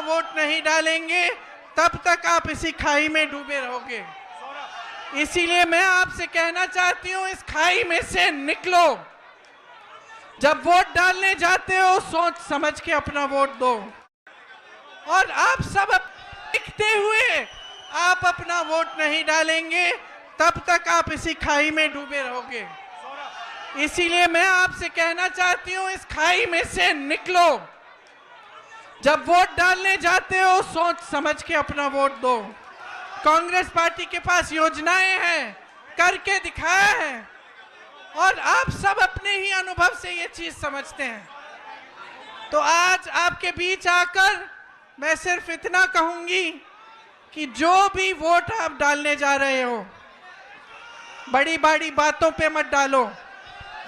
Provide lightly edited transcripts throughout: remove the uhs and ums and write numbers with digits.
Vote नहीं डालेंगे तब तक आप इसी खाई में डूबे रहोगे। इसीलिए मैं आपसे कहना चाहती हूं, इस खाई में से निकलो। जब वोट डालने जाते हो सोच समझ के अपना वोट दो। और आप सब दिखते हुए आप अपना वोट नहीं डालेंगे तब तक आप इसी खाई में डूबे रहोगे। इसीलिए मैं आपसे कहना चाहती हूं, इस खाई में से निकलो। जब वोट डालने जाते हो सोच समझ के अपना वोट दो। कांग्रेस पार्टी के पास योजनाएं हैं, करके दिखाया है, और आप सब अपने ही अनुभव से ये चीज समझते हैं। तो आज आपके बीच आकर मैं सिर्फ इतना कहूंगी कि जो भी वोट आप डालने जा रहे हो, बड़ी बड़ी बातों पे मत डालो,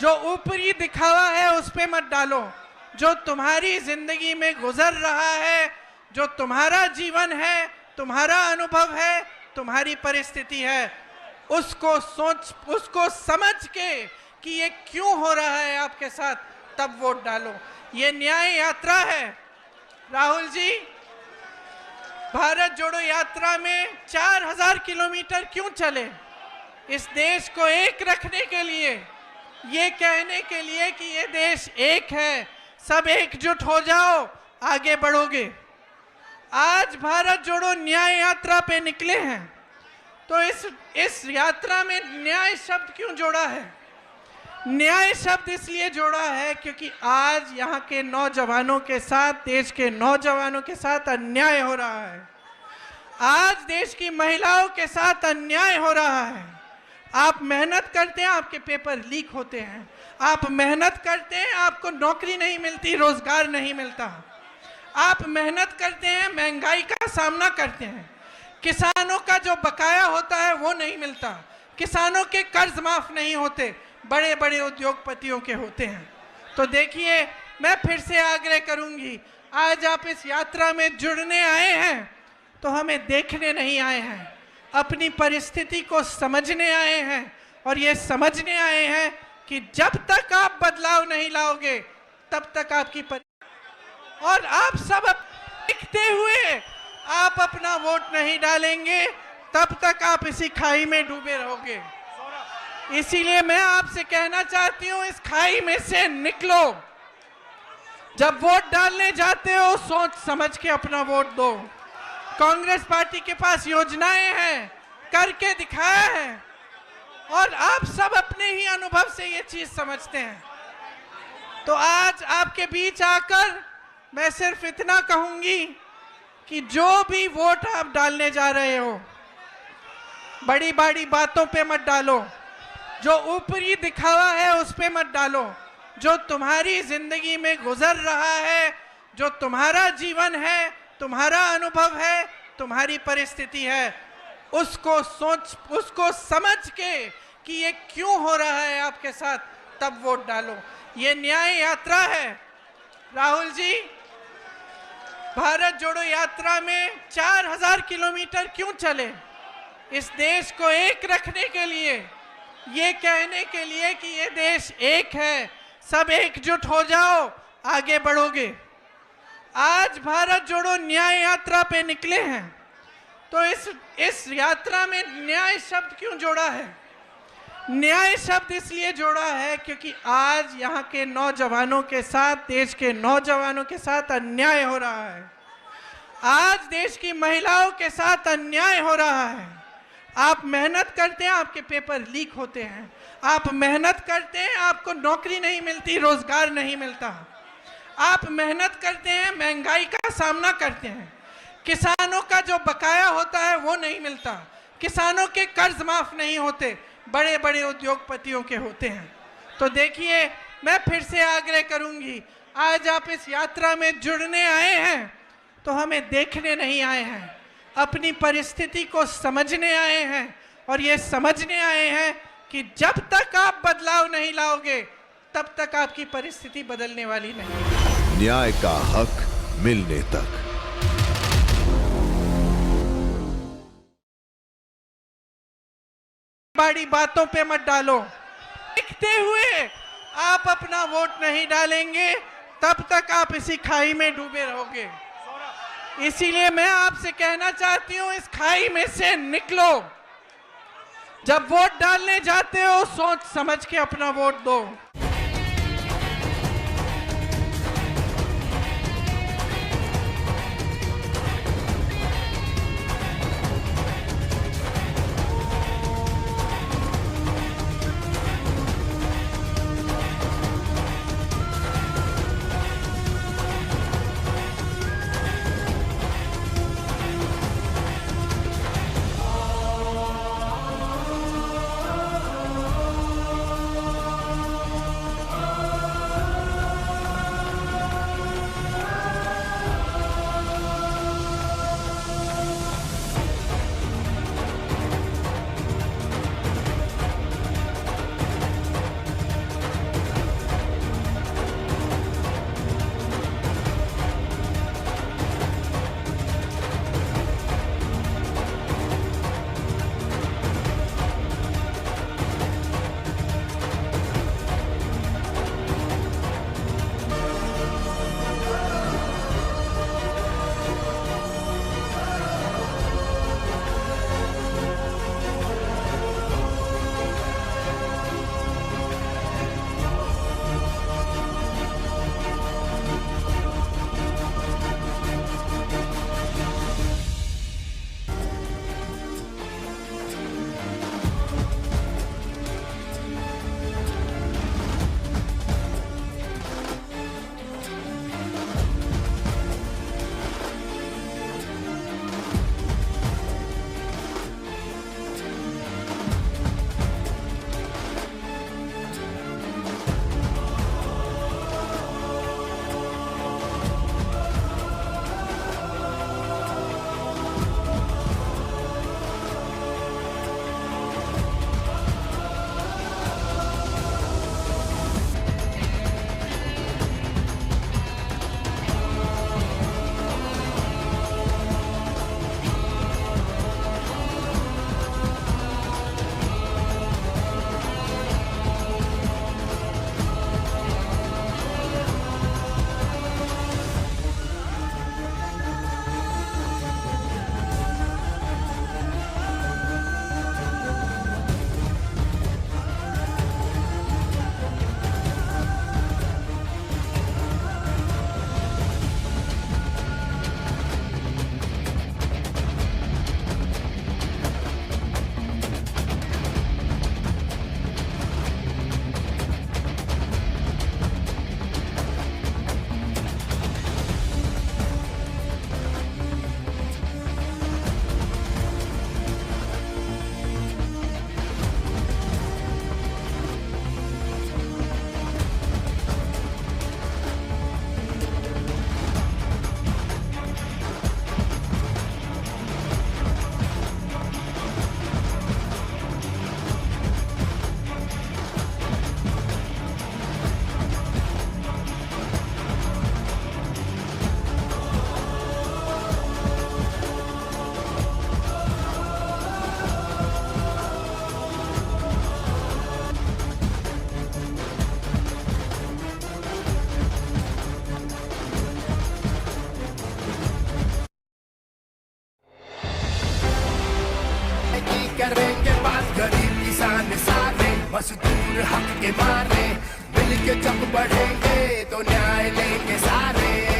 जो ऊपरी दिखावा है उस पे मत डालो। जो तुम्हारी जिंदगी में गुजर रहा है, जो तुम्हारा जीवन है, तुम्हारा अनुभव है, तुम्हारी परिस्थिति है, उसको समझ के कि ये क्यों हो रहा है आपके साथ, तब वोट डालो। ये न्याय यात्रा है। राहुल जी, भारत जोड़ो यात्रा में 4000 किलोमीटर क्यों चले? इस देश को एक रखने के लिए, ये कहने के लिए कि ये देश एक है, सब एकजुट हो जाओ, आगे बढ़ोगे। आज भारत जोड़ो न्याय यात्रा पे निकले हैं, तो इस यात्रा में न्याय शब्द क्यों जोड़ा है? न्याय शब्द इसलिए जोड़ा है क्योंकि आज यहाँ के नौजवानों के साथ, देश के नौजवानों के साथ अन्याय हो रहा है। आज देश की महिलाओं के साथ अन्याय हो रहा है। आप मेहनत करते हैं, आपके पेपर लीक होते हैं। आप मेहनत करते हैं, आपको नौकरी नहीं मिलती, रोजगार नहीं मिलता। आप मेहनत करते हैं, महंगाई का सामना करते हैं। किसानों का जो बकाया होता है वो नहीं मिलता। किसानों के कर्ज माफ नहीं होते, बड़े बड़े उद्योगपतियों के होते हैं। तो देखिए, मैं फिर से आग्रह करूंगी, आज आप इस यात्रा में जुड़ने आए हैं तो हमें देखने नहीं आए हैं, अपनी परिस्थिति को समझने आए हैं। और ये समझने आए हैं कि जब तक आप बदलाव नहीं लाओगे तब तक आपकी और आप सब दिखते हुए आप अपना वोट नहीं डालेंगे तब तक आप इसी खाई में डूबे रहोगे। इसीलिए मैं आपसे कहना चाहती हूं, इस खाई में से निकलो। जब वोट डालने जाते हो सोच समझ के अपना वोट दो। कांग्रेस पार्टी के पास योजनाएं हैं, करके दिखाया है, और आप सब अपने ही अनुभव से ये चीज समझते हैं। तो आज आपके बीच आकर मैं सिर्फ इतना कहूंगी कि जो भी वोट आप डालने जा रहे हो, बड़ी बड़ी बातों पे मत डालो, जो ऊपरी दिखावा है उस पे मत डालो। जो तुम्हारी जिंदगी में गुजर रहा है, जो तुम्हारा जीवन है, तुम्हारा अनुभव है, तुम्हारी परिस्थिति है, उसको समझ के कि ये क्यों हो रहा है आपके साथ, तब वोट डालो। ये न्याय यात्रा है। राहुल जी, भारत जोड़ो यात्रा में 4000 किलोमीटर क्यों चले? इस देश को एक रखने के लिए, ये कहने के लिए कि ये देश एक है, सब एकजुट हो जाओ, आगे बढ़ोगे। आज भारत जोड़ो न्याय यात्रा पे निकले हैं, तो इस यात्रा में न्याय शब्द क्यों जोड़ा है? न्याय शब्द इसलिए जोड़ा है क्योंकि आज यहाँ के नौजवानों के साथ, देश के नौजवानों के साथ अन्याय हो रहा है। आज देश की महिलाओं के साथ अन्याय हो रहा है। आप मेहनत करते हैं, आपके पेपर लीक होते हैं। आप मेहनत करते हैं, आपको नौकरी नहीं मिलती, रोजगार नहीं मिलता। आप मेहनत करते हैं, महंगाई का सामना करते हैं। किसानों का जो बकाया होता है वो नहीं मिलता। किसानों के कर्ज माफ नहीं होते, बड़े बड़े उद्योगपतियों के होते हैं। तो देखिए, मैं फिर से आग्रह करूंगी, आज आप इस यात्रा में जुड़ने आए हैं तो हमें देखने नहीं आए हैं, अपनी परिस्थिति को समझने आए हैं। और ये समझने आए हैं कि जब तक आप बदलाव नहीं लाओगे तब तक आपकी परिस्थिति बदलने वाली नहीं। न्याय का हक मिलने तक। बड़ी बातों पे मत डालो। दिखते हुए आप अपना वोट नहीं डालेंगे तब तक आप इसी खाई में डूबे रहोगे। इसीलिए मैं आपसे कहना चाहती हूं, इस खाई में से निकलो। जब वोट डालने जाते हो सोच समझ के अपना वोट दो। करेंगे बात गरीब किसान सारे, मजदूर हक के मारे, मिल के जब बढ़ेंगे तो न्याय लेंगे सारे।